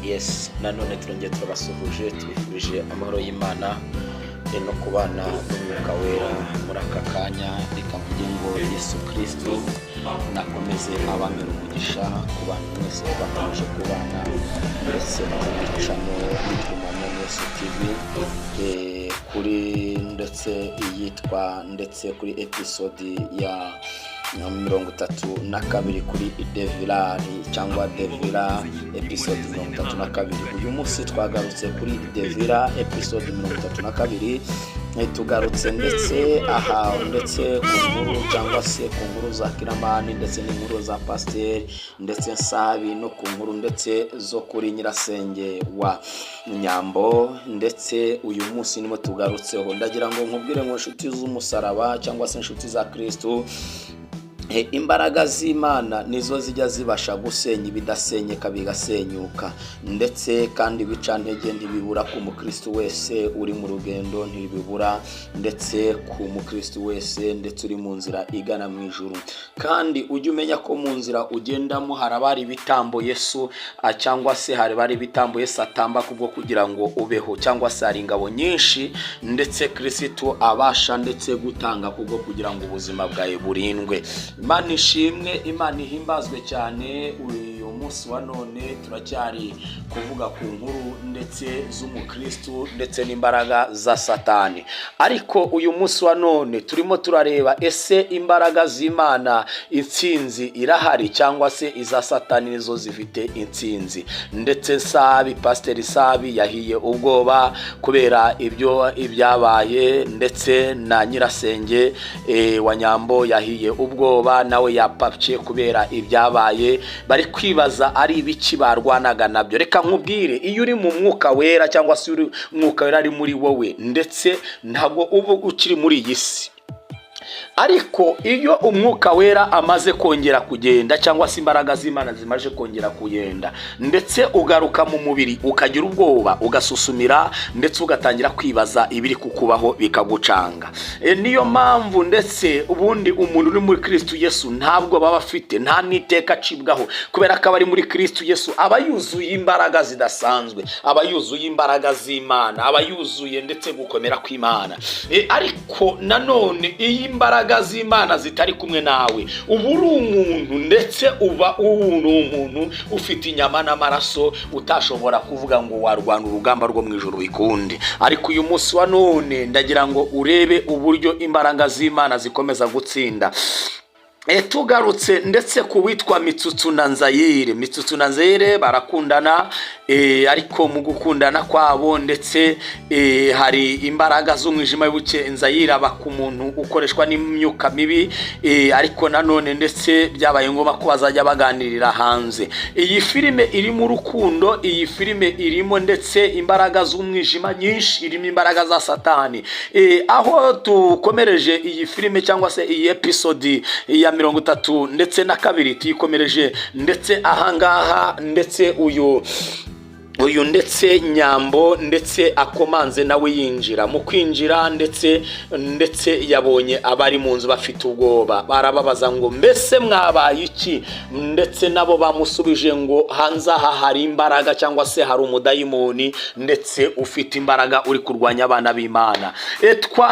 Yes, nanone turongeye turabasuhuje tubifurije amahoro y'Imana no kubana n'Umwuka Wera muri aka kanya. Reka mvuge ngo Yesu Kristo nakomeze abamera umugisha ku bantu mwese bakomeje kubana ndetse n'umucamo w'Itumamo Yesu TV kuri ndetse iyitwa ndetse kuri episode ya 32 kuri Devilari cyangwa Devila episode 32. Uyu munsi twagarutse kuri Devila episode 32. Tugarutse ndetse ndetse ku nkuru cyangwa se ku nkuru za Kiramani ndetse n'inkuru za Pasteur ndetse Nsabi no ku nkuru ndetse zo kuri Nyirasenge wa Nyambo. Ndetse uyu munsi nimo tugarutseho, ndagira ngo nkubwire ngo inshuti z'umusaraba cyangwa se inshuti za Kristo, imbaraga z'Imana nizo zijya zibasha gusenya ibidasenyeka bigasenyuka, ndetse kandi bica ntege ntibibura ku mukristo wese uri mu rugendo, ntibibura ndetse ku mukristo wese ndetse uri mu nzira igana mu ijuru. Kandi ujye umenya ko mu nzira ugendamo harabari ibitambo Yesu cyangwa se harabari ibitambo Yesu atamba kubwo kugira ngo ubeho, cyangwa se hari ingabo nyinshi ndetse Kristo abasha ndetse gutanga kubwo kugira ngo ubuzima bwawe burindwe. Imana ishimwe, Imana ihimbazwe cyane. Uyu munsi wa none turacyari kuvuga ku nkuru ndetse z'umukristo ndetse n'imbaraga za Satani. Ariko uyu munsi wa none turimo turareba ese imbaraga z'Imana intsinzi irahari cyangwa se iza Satani nizo zifite intsinzi. Ndetse Nsabi, Pasteur Nsabi yahiye ubwoba kubera ibyabaye, ndetse na Nyirasenge wa Nyambo yahiye ubwoba, nawe yapapye kubera ibyabaye. Bari kwibaza ari ibiki barwanaga nabyo. Reka nkubwire, iyo uri mu Mwuka Wera cyangwa se uri Mwuka Wera ari muri wowe, ndetse ntago uba ukiri muri iyi si. Ariko iyo Umwuka Wera amaze kongera kugenda cyangwa se imbaraga z'Imana zimaje kongera kugenda, ndetse ugaruka mu mubiri ukagira ubwoba, ugasusumira ndetse ugatangira kwibaza ibiri kukubaho bikagucanga. Niyo mpamvu ndetse ubundi umuntu uri muri Kristo Yesu ntabwo baba afite nta niteka acibwaho, kubera ko abari muri Kristo Yesu aba yuzuye imbaraga zidasanzwe, aba yuzuye imbaraga z'Imana, aba yuzuye ndetse gukomera kw'Imana. Ariko nanone iyi imbaraga z'Imana zitari kumwe nawe, uba uri umuntu ndetse uba umuntu ufite inyama n'amaraso, utashobora kuvuga ngo warwana urugamba rwo mu ijuru bikunde. Ariko uyu munsi wa none ndagira ngo urebe uburyo imbaraga z'Imana zikomeza gutsinda. Tugarutse ndetse kuwitwa Mitsutsu na Nzayire. Mitsutsu na Nzayire barakundana, ariko mu gukundana kwabo ndetse hari imbaraga z'umwijima y'ubuke. Nzayire aba ku muntu ukoreshwa n'imyuka mibi, ariko nanone ndetse byabaye ngombwa ko bazajya baganirira hanze. Iyi filime iri mu rukundo, iyi filime irimo ndetse imbaraga z'umwijima nyinshi, irimo imbaraga za Satani. Aho tukomereje iyi filime cyangwa se iyi episode ya 32 ndetse na 2 tuyikomereje, ndetse ahangaha ndetse uyu ndetse Nyambo ndetse akomanze nawe yinjira. Mu kwinjira ndetse yabonye abari mu nzu bafite ubwoba, barababaza ngo mbese mwabaye iki, ndetse nabo bamusubije ngo hanze aha hari imbaraga cyangwa se hari umudayimoni ndetse ufite imbaraga uri kurwanya abana b'Imana.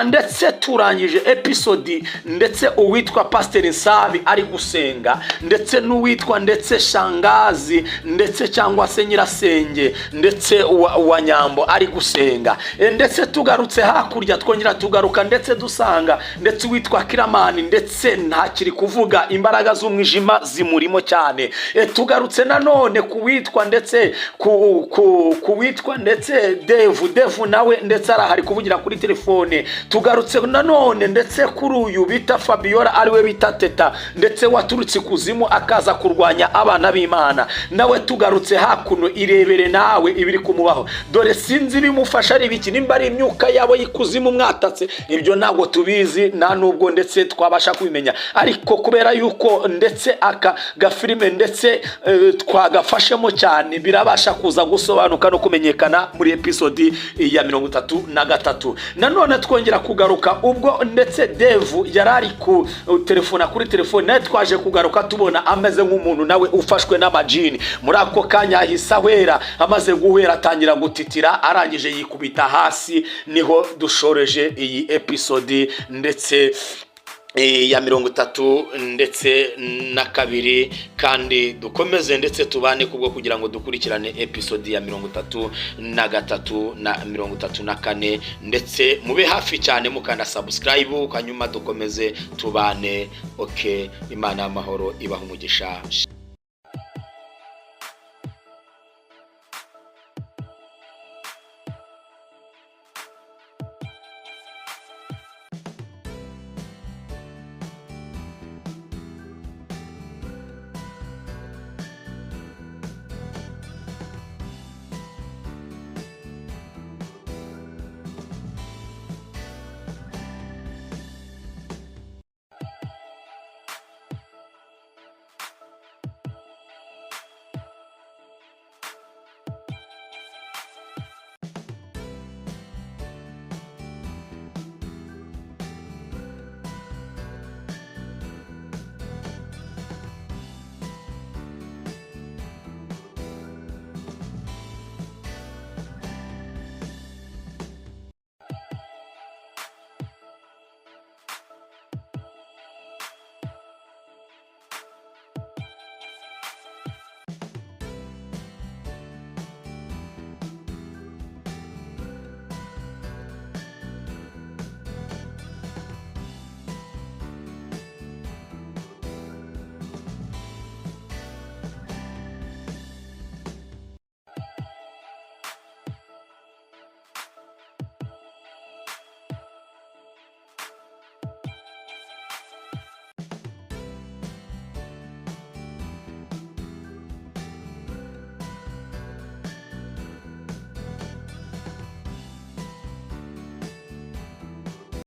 Ndetse turangije episode ndetse uwitwa Pasteur Nsabi ari gusenga, ndetse n'uwitwa ndetse Shangazi ndetse cyangwa se Nyirasenge ndetse wa Nyambo ari gusenga. Ndetse tugarutse hakurya twongera tugaruka ndetse dusanga ndetse witwa Kiramani ndetse ntakiri kuvuga, imbaraga z'umwijima zimurimo cyane. Tugarutse nanone kuwitwa ndetse kuwitwa ndetse Devu nawe ndetse arahari kuvugira kuri telefone. Tugarutse nanone ndetse kuri uyu bita Fabiola ariwe bita Teta ndetse waturutse kuzimu akaza kurwanya abana b'Imana. Nawe tugarutse hakuno irebere nawe ibiri kumubaho, dore sinzi bimufasha ari biki, nimba ari imyuka yabo y'ikuzimu mwatatse, ibyo ntabwo tubizi nta nubwo ndetse twabasha kubimenya. Ariko kubera yuko ndetse aka gafilime ndetse twagafashemo cyane, birabasha kuza gusobanuka no kumenyekana muri episode ya 33. Nanone twongera kugaruka ubwo ndetse Devu yarari ku telefona kuri telefone, naye twaje kugaruka tubona ameze nk'umuntu nawe ufashwe n'amajini. Muri ako kanya ahisa wera amaze guhera atangira gutitira, arangije yikubita hasi. Niho dushoreje iyi episode ndetse ya 32 kandi dukomeze ndetse tubane kubwo kugira ngo dukurikirane episode ya 33 na 34 ndetse mube hafi cyane mukanda subscribe, kanyuma dukomeze tubane. Okay, Imana y'amahoro ibaha umugisha.